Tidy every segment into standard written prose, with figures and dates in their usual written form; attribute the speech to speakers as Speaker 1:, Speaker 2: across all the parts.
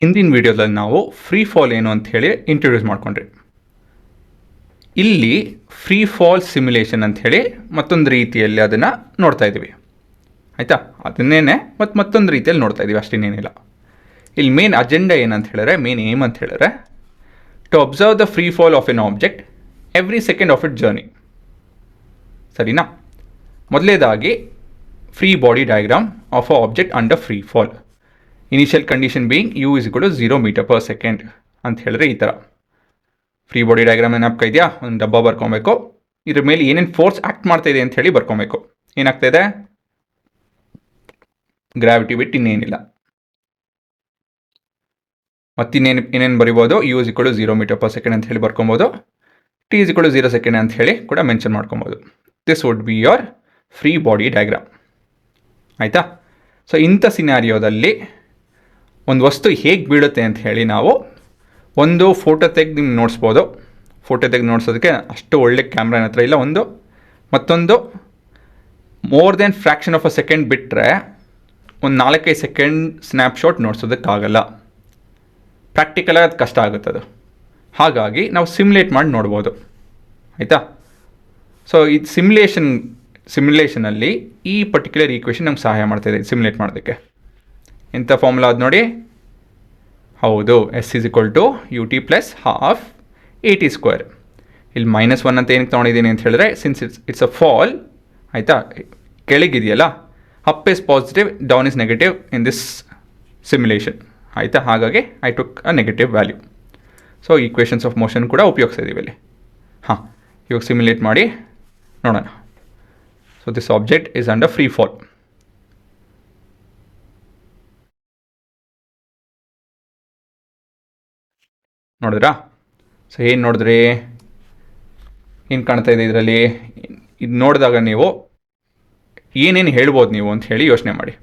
Speaker 1: ಹಿಂದಿನ ವಿಡಿಯೋದಲ್ಲಿ ನಾವು ಫ್ರೀ ಫಾಲ್ ಏನು ಅಂತ ಹೇಳಿ ಇಂಟ್ರೊಡ್ಯೂಸ್ ಮಾಡ್ಕೊಂಡ್ರಿ. ಇಲ್ಲಿ ಫ್ರೀ ಫಾಲ್ ಸಿಮ್ಯುಲೇಷನ್ ಅಂತ ಹೇಳಿ ಮತ್ತೊಂದು ರೀತಿಯಲ್ಲಿ ಅದನ್ನು ನೋಡ್ತಾ ಇದ್ದೀವಿ. ಆಯಿತಾ, ಅದನ್ನೇ ಮತ್ತೊಂದು ರೀತಿಯಲ್ಲಿ ನೋಡ್ತಾ ಇದ್ದೀವಿ, ಅಷ್ಟೇನೇನಿಲ್ಲ. ಇಲ್ಲಿ ಮೇನ್ ಅಜೆಂಡಾ ಏನಂತ ಹೇಳಿದ್ರೆ, ಮೇನ್ ಏಮ್ ಅಂತ ಹೇಳಿದ್ರೆ, to observe the free fall of an object every second of it journey. ಸರಿನಾ? ಮೊದಲೇದಾಗಿ free body diagram of a object under free fall. Initial condition being u is equal to 0 metre per second ಅಂತ ಹೇಳಿದ್ರೆ ಈ ಥರ free body diagram ಏನಾಗ್ತಾ ಇದೆಯಾ, ಒಂದು ಡಬ್ಬ ಬರ್ಕೊಬೇಕು. ಇದ್ರ ಮೇಲೆ ಏನೇನು ಫೋರ್ಸ್ ಆ್ಯಕ್ಟ್ ಮಾಡ್ತಾ ಇದೆ ಅಂತ ಹೇಳಿ ಬರ್ಕೊಬೇಕು. ಏನಾಗ್ತಾ ಇದೆ? ಗ್ರಾವಿಟಿ ಬಿಟ್ಟು ಇನ್ನೇನಿಲ್ಲ. ಏನೇನು ಬರಿಬೋದು? u is equal to 0 metre per second ಅಂತ ಹೇಳಿ ಬರ್ಕೊಬೋದು. t is equal to 0 second ಅಂತ ಹೇಳಿ ಕೂಡ ಮೆನ್ಷನ್ ಮಾಡ್ಕೊಬೋದು. This would be your free body diagram. ಆಯಿತಾ? ಸೊ ಇಂಥ ಸಿನಾರಿಯೋದಲ್ಲಿ ಒಂದು ವಸ್ತು ಹೇಗೆ ಬೀಳುತ್ತೆ ಅಂತ ಹೇಳಿ ನಾವು ಒಂದು ಫೋಟೋ ತೆಗೆದು ನಿಮ್ಗೆ ನೋಡಿಸ್ಬೋದು. ಫೋಟೋ ತೆಗೆದು ನೋಡ್ಸೋದಕ್ಕೆ ಅಷ್ಟು ಒಳ್ಳೆ ಕ್ಯಾಮ್ರಾ ಹತ್ರ ಇಲ್ಲ. ಮತ್ತೊಂದು more than fraction of a second ಬಿಟ್ಟರೆ ಒಂದು 4-5 ಸೆಕೆಂಡ್ ಸ್ನ್ಯಾಪ್ಶಾಟ್ ನೋಡ್ಸೋದಕ್ಕಾಗಲ್ಲ. ಪ್ರಾಕ್ಟಿಕಲಾಗಿ ಅದು ಕಷ್ಟ ಆಗುತ್ತೆ ಅದು. ಹಾಗಾಗಿ ನಾವು ಸಿಮ್ಯುಲೇಟ್ ಮಾಡಿ ನೋಡ್ಬೋದು. ಆಯಿತಾ? ಸೊ ಇದು ಸಿಮ್ಯುಲೇಷನಲ್ಲಿ ಈ ಪರ್ಟಿಕ್ಯುಲರ್ ಈಕ್ವೇಷನ್ ನಮ್ಗೆ ಸಹಾಯ ಮಾಡ್ತಾಯಿದೆ ಸಿಮ್ಯುಲೇಟ್ ಮಾಡೋದಕ್ಕೆ. ಇಂಥ ಫಾರ್ಮುಲಾ ಅದು ನೋಡಿ. ಹೌದು, s is equal to ut plus half at square. ಇಲ್ಲಿ -1 ಅಂತ ಏನಕ್ಕೆ ತೊಗೊಂಡಿದ್ದೀನಿ ಅಂತ ಹೇಳಿದ್ರೆ, ಸಿನ್ಸ್ ಇಟ್ಸ್ ಅ ಫಾಲ್, ಆಯಿತಾ, ಕೆಳಗಿದೆಯಲ್ಲ, up is positive, down is negative in this simulation. ಆಯಿತಾ? ಹಾಗಾಗಿ I took a negative value. So equations of motion ಕೂಡ ಉಪಯೋಗಿಸ್ತಾ ಇದ್ದೀವಿ ಇಲ್ಲಿ. ಹಾಂ, ಇವಾಗ ಸಿಮ್ಯುಲೇಟ್ ಮಾಡಿ ನೋಡೋಣ. So this object is under free fall. ನೋಡಿದ್ರಾ? ಸೊ ಏನು ನೋಡಿದ್ರಿ? ಏನು ಕಾಣ್ತಾ ಇದೆ ಇದರಲ್ಲಿ? ಇದು ನೋಡಿದಾಗ ನೀವು ಏನೇನು ಹೇಳ್ಬೋದು ನೀವು ಅಂತ ಹೇಳಿ ಯೋಚನೆ ಮಾಡಿ.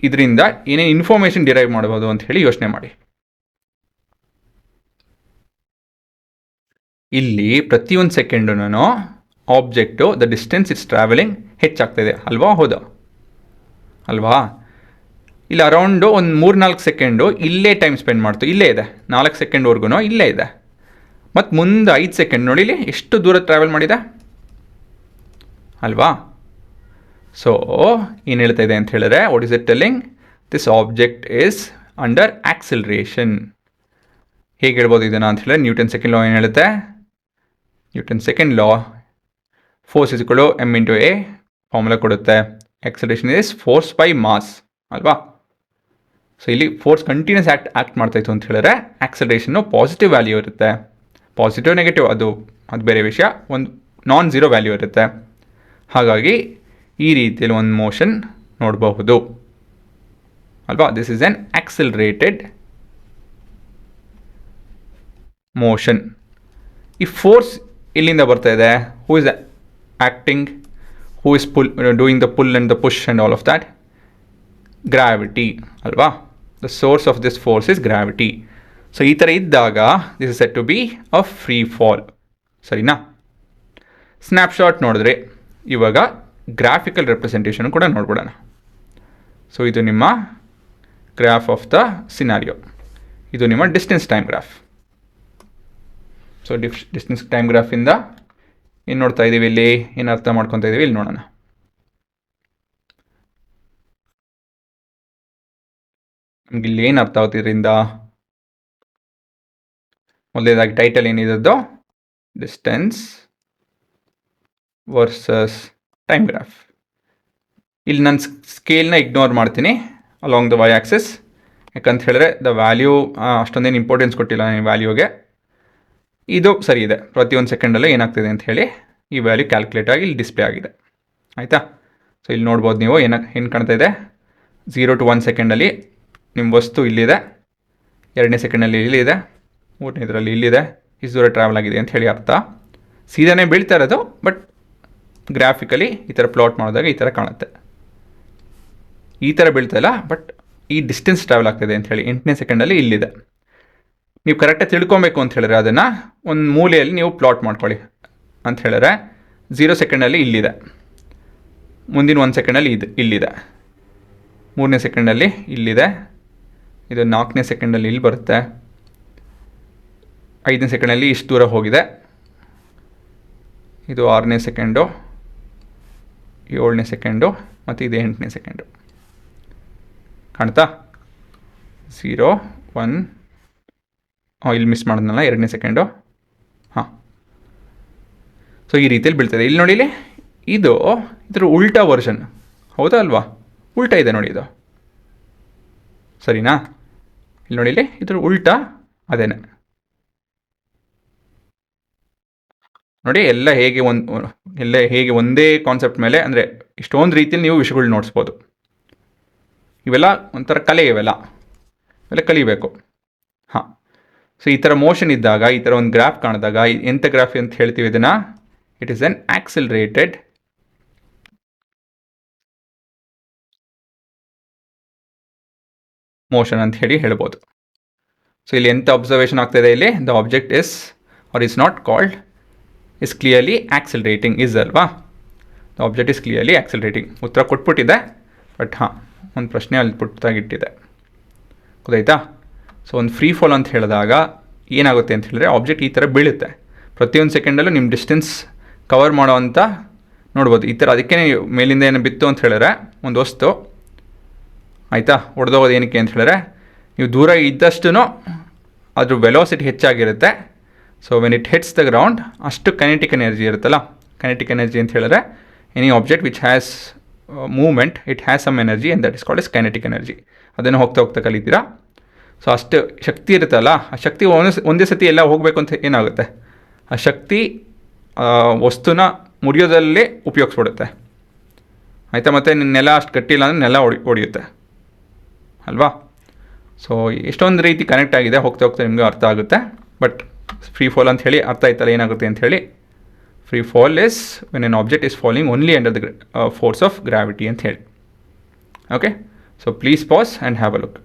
Speaker 1: ಇದರಿಂದ ಏನೇನು ಇನ್ಫಾರ್ಮೇಷನ್ ಡಿರೈವ್ ಮಾಡ್ಬೋದು ಅಂತ ಹೇಳಿ ಯೋಚನೆ ಮಾಡಿ. ಇಲ್ಲಿ ಪ್ರತಿಯೊಂದು ಸೆಕೆಂಡುನೂ object the distance it's travelling ಹೆಚ್ಚಾಗ್ತಾಯಿದೆ ಅಲ್ವಾ? ಹೌದಾ ಅಲ್ವಾ? ಇಲ್ಲಿ ಅರೌಂಡು ಒಂದು 3-4 ಸೆಕೆಂಡು ಇಲ್ಲೇ ಟೈಮ್ ಸ್ಪೆಂಡ್ ಮಾಡ್ತು. ಇಲ್ಲೇ ಇದೆ 4 ಸೆಕೆಂಡ್ವರೆಗೂ ಇಲ್ಲೇ ಇದೆ. ಮತ್ತು ಮುಂದೆ 5 ಸೆಕೆಂಡ್ ನೋಡಿ ಇಲ್ಲಿ ಎಷ್ಟು ದೂರ ಟ್ರಾವೆಲ್ ಮಾಡಿದೆ ಅಲ್ವಾ? ಸೊ ಏನು ಹೇಳ್ತಾ ಇದೆ ಅಂತ ಹೇಳಿದ್ರೆ, what is it telling? This object is under acceleration. ಹೇಗೆ ಹೇಳ್ಬೋದು ಇದನ್ನು ಅಂತ ಹೇಳಿದ್ರೆ, ನ್ಯೂಟನ್ ಸೆಕೆಂಡ್ ಲಾ ಏನು ಹೇಳುತ್ತೆ? Newton second law, force is equal to m into a formula ಕೊಡುತ್ತೆ. Acceleration is force by mass ಅಲ್ವಾ? ಸೊ ಇಲ್ಲಿ ಫೋರ್ಸ್ ಕಂಟಿನ್ಯೂಸ್ ಆ್ಯಕ್ಟ್ ಮಾಡ್ತಾಯಿತ್ತು ಅಂತ ಹೇಳಿದ್ರೆ ಆಕ್ಸಲರೇಷನ್ನು ಪಾಸಿಟಿವ್ ವ್ಯಾಲ್ಯೂ ಇರುತ್ತೆ. ಪಾಸಿಟಿವ್ ನೆಗೆಟಿವ್ ಅದು ಬೇರೆ ವಿಷಯ. ಒಂದು ನಾನ್ ಝೀರೋ ವ್ಯಾಲ್ಯೂ ಇರುತ್ತೆ. ಹಾಗಾಗಿ ಈ ರೀತಿಯಲ್ಲಿ ಒಂದು ಮೋಷನ್ ನೋಡಬಹುದು ಅಲ್ವಾ? This is an accelerated motion. ಈ ಫೋರ್ಸ್ ಇಲ್ಲಿಂದ ಬರ್ತಾ ಇದೆ. Who is acting? Who is doing the pull and the push and all of that? Gravity ಅಲ್ವಾ? The source of this force is gravity. So ಈ ಥರ ಇದ್ದಾಗ this is set to be a free fall. ಸರಿನಾ? Snapshot ನೋಡಿದ್ರೆ ಇವಾಗ graphical representation ಕೂಡ ನೋಡ್ಬಿಡೋಣ. So ಇದು ನಿಮ್ಮ ಗ್ರಾಫ್ ಆಫ್ ದ ಸಿನಾರಿಯೋ. ಇದು ನಿಮ್ಮ distance time graph. So distance time ಗ್ರಾಫಿಂದ ಏನು ನೋಡ್ತಾ ಇದ್ದೀವಿ, ಇಲ್ಲಿ ಏನು ಅರ್ಥ ಮಾಡ್ಕೊತಾ ಇದ್ದೀವಿ ಇಲ್ಲಿ ನೋಡೋಣ. ನಮ್ಗೆ ಇಲ್ಲಿ ಏನು ಅರ್ಥ ಆಗೋದ್ರಿಂದ, ಮೊದಲೇದಾಗಿ ಟೈಟಲ್ ಏನಿದ್ದು, ಡಿಸ್ಟೆನ್ಸ್ ವರ್ಸಸ್ ಟೈಮ್ ಗ್ರಾಫ್. ಇಲ್ಲಿ ನಾನು ಸ್ಕೇಲ್ನ ಇಗ್ನೋರ್ ಮಾಡ್ತೀನಿ ಅಲಾಂಗ್ ದ ವೈ ಆಕ್ಸಿಸ್. ಯಾಕಂತ ಹೇಳಿದ್ರೆ ದ ವ್ಯಾಲ್ಯೂ ಅಷ್ಟೊಂದೇನು ಇಂಪಾರ್ಟೆನ್ಸ್ ಕೊಟ್ಟಿಲ್ಲ ಈ ವ್ಯಾಲ್ಯೂಗೆ. ಇದು ಸರಿ ಇದೆ, ಪ್ರತಿಯೊಂದು ಸೆಕೆಂಡಲ್ಲೂ ಏನಾಗ್ತಿದೆ ಅಂತ ಹೇಳಿ ಈ ವ್ಯಾಲ್ಯೂ ಕ್ಯಾಲ್ಕುಲೇಟ್ ಆಗಿ ಇಲ್ಲಿ ಡಿಸ್ಪ್ಲೇ ಆಗಿದೆ. ಆಯಿತಾ? ಸೊ ಇಲ್ಲಿ ನೋಡ್ಬೋದು ನೀವು ಏನು ಕಾಣ್ತಾ ಇದೆ. 0 to 1 ಸೆಕೆಂಡಲ್ಲಿ ನಿಮ್ಮ ವಸ್ತು ಇಲ್ಲಿದೆ, 2ನೇ ಸೆಕೆಂಡಲ್ಲಿ ಇಲ್ಲಿದೆ, 3ನೇದರಲ್ಲಿ ಇಲ್ಲಿದೆ. ಇಷ್ಟು ದೂರ ಟ್ರಾವೆಲ್ ಆಗಿದೆ ಅಂತ ಹೇಳಿ ಅರ್ಥ. ಸೀದಾನೇ ಬೀಳ್ತಾ ಇರೋದು, ಬಟ್ ಗ್ರಾಫಿಕಲಿ ಈ ಥರ ಪ್ಲಾಟ್ ಮಾಡಿದಾಗ ಈ ಥರ ಕಾಣುತ್ತೆ. ಈ ಥರ ಬೀಳ್ತಾ ಇಲ್ಲ, ಬಟ್ ಈ ಡಿಸ್ಟೆನ್ಸ್ ಟ್ರಾವೆಲ್ ಆಗ್ತಿದೆ ಅಂತ ಹೇಳಿ 8ನೇ ಸೆಕೆಂಡಲ್ಲಿ ಇಲ್ಲಿದೆ. ನೀವು ಕರೆಕ್ಟಾಗಿ ತಿಳ್ಕೊಬೇಕು ಅಂತ ಹೇಳಿದ್ರೆ ಅದನ್ನು ಒಂದು ಮೂಲೆಯಲ್ಲಿ ನೀವು ಪ್ಲಾಟ್ ಮಾಡ್ಕೊಳ್ಳಿ ಅಂತ ಹೇಳಿದ್ರೆ 0 ಸೆಕೆಂಡಲ್ಲಿ ಇಲ್ಲಿದೆ, ಮುಂದಿನ 1 ಸೆಕೆಂಡಲ್ಲಿ ಇಲ್ಲಿದೆ, 3ನೇ ಸೆಕೆಂಡಲ್ಲಿ ಇಲ್ಲಿದೆ, ಇದು 4ನೇ ಸೆಕೆಂಡಲ್ಲಿ ಇಲ್ಲಿ ಬರುತ್ತೆ, 5ನೇ ಸೆಕೆಂಡಲ್ಲಿ ಇಷ್ಟು ದೂರ ಹೋಗಿದೆ, ಇದು 6ನೇ ಸೆಕೆಂಡು, 7ನೇ ಸೆಕೆಂಡು ಮತ್ತು ಇದು 8ನೇ ಸೆಕೆಂಡು. ಕಾಣ್ತಾ? 0 1 ಇಲ್ಲಿ ಮಿಸ್ ಮಾಡಿದ್ನಲ್ಲ 2ನೇ ಸೆಕೆಂಡು. ಹಾಂ, ಸೊ ಈ ರೀತಿಯಲ್ಲಿ ಬೀಳ್ತದೆ. ಇಲ್ಲಿ ನೋಡಿ, ಇದು ಇದ್ರ ಉಲ್ಟಾ ವರ್ಷನ್, ಹೌದಾ ಅಲ್ವಾ? ಉಲ್ಟಾ ಇದೆ ನೋಡಿ ಇದು, ಸರಿನಾ? ಇಲ್ಲಿ ನೋಡಿ, ಇದ್ರ ಉಲ್ಟಾ ಅದೇನೆ ನೋಡಿ. ಎಲ್ಲ ಹೇಗೆ ಒಂದೇ ಕಾನ್ಸೆಪ್ಟ್ ಮೇಲೆ, ಅಂದರೆ ಇಷ್ಟೊಂದು ರೀತಿಯಲ್ಲಿ ನೀವು ವಿಷಯಗಳು ನೋಡಿಸ್ಬೋದು. ಇವೆಲ್ಲ ಒಂಥರ ಕಲೆ, ಇವೆಲ್ಲ ಕಲಿಬೇಕು. ಹಾಂ, ಸೊ ಈ ಥರ ಮೋಷನ್ ಇದ್ದಾಗ, ಈ ಥರ ಒಂದು ಗ್ರಾಫ್ ಕಾಣಿದಾಗ ಎಂಥ ಗ್ರಾಫ್ ಅಂತ ಹೇಳ್ತೀವಿ ಇದನ್ನು? It is an accelerated motion ಅಂತ ಹೇಳ್ಬೋದು. ಸೊ ಇಲ್ಲಿ ಎಂಥ ಅಬ್ಸರ್ವೇಷನ್ ಆಗ್ತಾಯಿದೆ? ಇಲ್ಲಿ the object is not called is clearly accelerating, ಅಲ್ವಾ? The object is clearly accelerating. ಉತ್ತರ ಕೊಟ್ಬಿಟ್ಟಿದೆ, ಬಟ್ ಹಾಂ, ಒಂದು ಪ್ರಶ್ನೆ ಅಲ್ಲಿ ಪುಟ್ಟಾಗಿಟ್ಟಿದೆ, ಗೊತ್ತಾಯ್ತಾ? ಸೊ ಒಂದು ಫ್ರೀ ಫಾಲ್ ಅಂತ ಹೇಳಿದಾಗ ಏನಾಗುತ್ತೆ ಅಂತ ಹೇಳಿದ್ರೆ, ಆಬ್ಜೆಕ್ಟ್ ಈ ಥರ ಬೀಳುತ್ತೆ. ಪ್ರತಿಯೊಂದು ಸೆಕೆಂಡಲ್ಲೂ ನಿಮ್ಮ ಡಿಸ್ಟೆನ್ಸ್ ಕವರ್ ಮಾಡೋ ಅಂತ ನೋಡ್ಬೋದು. ಈ ಥರ ಅದಕ್ಕೆ ಮೇಲಿಂದ ಏನು ಬಿತ್ತು ಅಂತ ಹೇಳಿದ್ರೆ ಒಂದು ವಸ್ತು, ಆಯಿತಾ, ಹೊಡೆದೋಗೋದು ಏನಕ್ಕೆ ಅಂತ ಹೇಳಿದ್ರೆ, ನೀವು ದೂರ ಇದ್ದಷ್ಟು ಅದ್ರ ವೆಲಾಸಿಟಿ ಹೆಚ್ಚಾಗಿರುತ್ತೆ. So when it hits the ground, ಅಷ್ಟು ಕೈನೆಟಿಕ್ ಎನರ್ಜಿ ಇರುತ್ತಲ್ಲ. ಕೈನೆಟಿಕ್ ಎನರ್ಜಿ ಅಂತ ಹೇಳಿದ್ರೆ any object which has movement, it has some energy and that is called is kinetic energy. ಅದನ್ನು ಹೋಗ್ತಾ ಕಲಿತೀರಾ. ಸೊ ಅಷ್ಟು ಶಕ್ತಿ ಇರುತ್ತಲ್ಲ, ಆ ಶಕ್ತಿ ಒಂದೇ ಸತಿ ಎಲ್ಲ ಹೋಗಬೇಕು ಅಂತ ಏನಾಗುತ್ತೆ, ಆ ಶಕ್ತಿ ವಸ್ತುನ ಮುರಿಯೋದಲ್ಲೇ ಉಪಯೋಗಿಸ್ಬಿಡುತ್ತೆ, ಆಯಿತಾ? ಮತ್ತು ನೆಲ ಅಷ್ಟು ಗಟ್ಟಿಲ್ಲ ಅಂದರೆ ನೆಲ ಹೊಡೆಯುತ್ತೆ ಅಲ್ವಾ? ಸೊ ಎಷ್ಟೊಂದು ರೀತಿ ಕನೆಕ್ಟ್ ಆಗಿದೆ, ಹೋಗ್ತಾ ನಿಮಗೆ ಅರ್ಥ ಆಗುತ್ತೆ. ಬಟ್ ಫ್ರೀ ಫಾಲ್ ಅಂತ ಹೇಳಿ ಅರ್ಥ ಆಯ್ತಲ್ಲ ಏನಾಗುತ್ತೆ ಅಂತ ಹೇಳಿ. Free fall is when N object is falling only under the force of gravity ಅಂತ ಹೇಳಿ. Okay, so please pass and have a look.